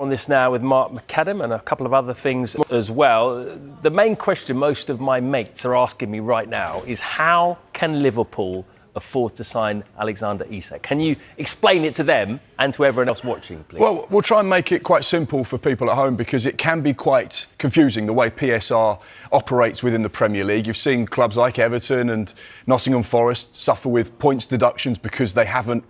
On this now with Mark McAdam and a couple of other things as well. The main question most of my mates are asking me right now is how can Liverpool afford to sign Alexander Isak? Can you explain it to them and to everyone else watching, please? Well, we'll try and make it quite simple for people at home because it can be quite confusing the way PSR operates within the Premier League. You've seen clubs like Everton and Nottingham Forest suffer with points deductions because they haven't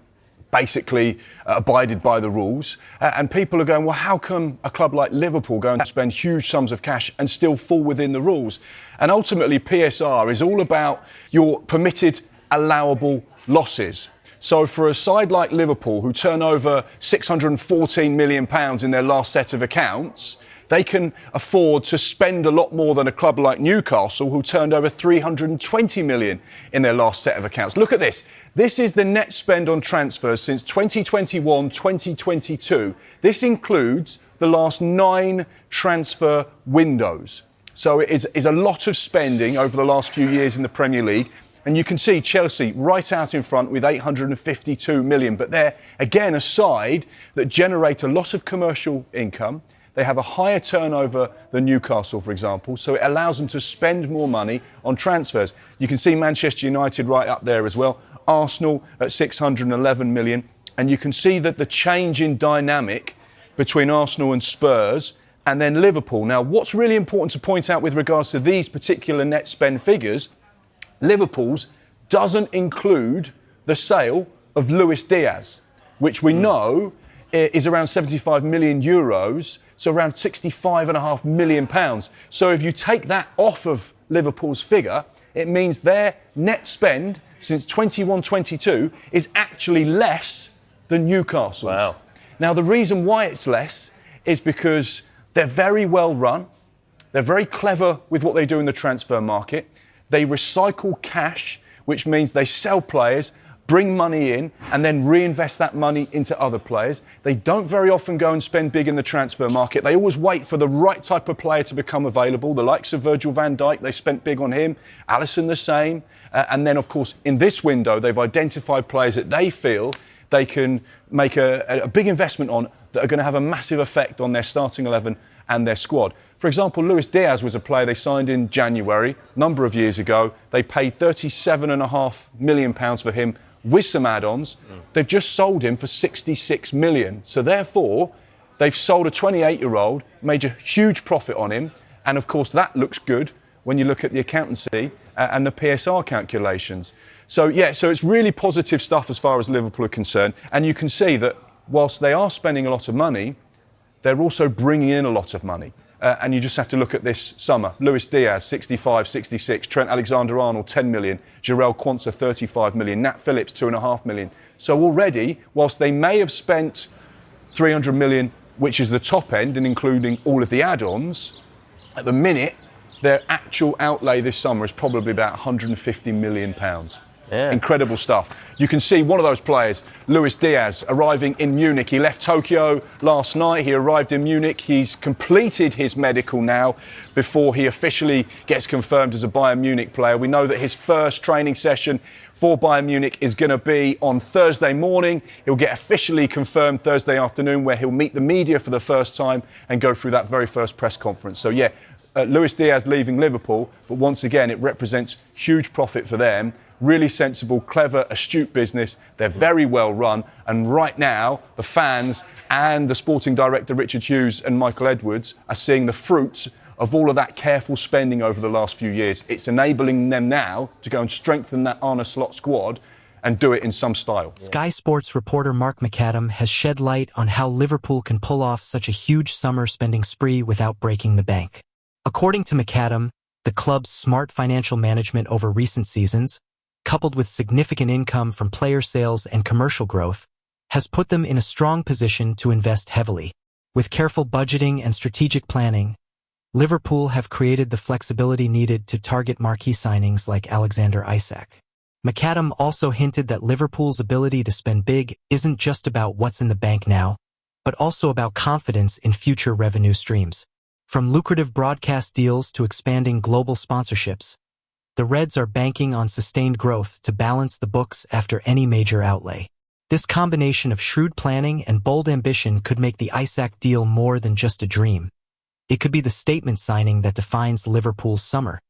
basically abided by the rules. And people are going, well, how come a club like Liverpool go and spend huge sums of cash and still fall within the rules? And ultimately, PSR is all about your permitted allowable losses. So for a side like Liverpool, who turn over £614 million in their last set of accounts, they can afford to spend a lot more than a club like Newcastle, who turned over £320 million in their last set of accounts. Look at this. This is the net spend on transfers since 2021-2022. This includes the last 9 transfer windows. So it is a lot of spending over the last few years in the Premier League. And you can see Chelsea right out in front with £852 million. But they're, again, a side that generate a lot of commercial income. They have a higher turnover than Newcastle, for example, so it allows them to spend more money on transfers. You can see Manchester United right up there as well, Arsenal at 611 million, and you can see that the change in dynamic between Arsenal and Spurs and then Liverpool. Now, what's really important to point out with regards to these particular net spend figures, Liverpool's doesn't include the sale of Diaz, which we know is around 75 million euros, so around 65.5 million pounds. So if you take that off of Liverpool's figure, it means their net spend since 21-22 is actually less than Newcastle's. Wow. Now, the reason why it's less is because they're very well run. They're very clever with what they do in the transfer market. They recycle cash, which means they sell players, bring money in, and then reinvest that money into other players. They don't very often go and spend big in the transfer market. They always wait for the right type of player to become available. The likes of Virgil van Dijk, they spent big on him. Alisson the same. And then, of course, in this window, they've identified players that they feel they can make a big investment on that are going to have a massive effect on their starting 11 and their squad. For example, Diaz was a player they signed in January, a number of years ago. They paid £37.5 million for him with some add-ons. They've just sold him for 66 million. So therefore, they've sold a 28-year-old, made a huge profit on him. And of course, that looks good when you look at the accountancy and the PSR calculations. So yeah, so it's really positive stuff as far as Liverpool are concerned. And you can see that whilst they are spending a lot of money, they're also bringing in a lot of money. And you just have to look at this summer. Diaz, 65, 66. Trent Alexander-Arnold, 10 million. Jarell Quansah, 35 million. Nat Phillips, 2.5 million. So already, whilst they may have spent 300 million, which is the top end, and including all of the add-ons, at the minute, their actual outlay this summer is probably about £150 million. Yeah. Incredible stuff. You can see one of those players, Diaz, arriving in Munich. He left Tokyo last night. He arrived in Munich. He's completed his medical now before he officially gets confirmed as a Bayern Munich player. We know that his first training session for Bayern Munich is going to be on Thursday morning. He'll get officially confirmed Thursday afternoon, where he'll meet the media for the first time and go through that very first press conference. So yeah, Diaz leaving Liverpool, but once again, it represents huge profit for them. Really sensible, clever, astute business. They're very well run. And right now, the fans and the sporting director, Richard Hughes, and Michael Edwards are seeing the fruits of all of that careful spending over the last few years. It's enabling them now to go and strengthen that Arne Slot squad and do it in some style. Sky Sports reporter Mark McAdam has shed light on how Liverpool can pull off such a huge summer spending spree without breaking the bank. According to McAdam, the club's smart financial management over recent seasons, coupled with significant income from player sales and commercial growth, has put them in a strong position to invest heavily. With careful budgeting and strategic planning, Liverpool have created the flexibility needed to target marquee signings like Alexander Isak. McAdam also hinted that Liverpool's ability to spend big isn't just about what's in the bank now, but also about confidence in future revenue streams. From lucrative broadcast deals to expanding global sponsorships, the Reds are banking on sustained growth to balance the books after any major outlay. This combination of shrewd planning and bold ambition could make the Isak deal more than just a dream. It could be the statement signing that defines Liverpool's summer.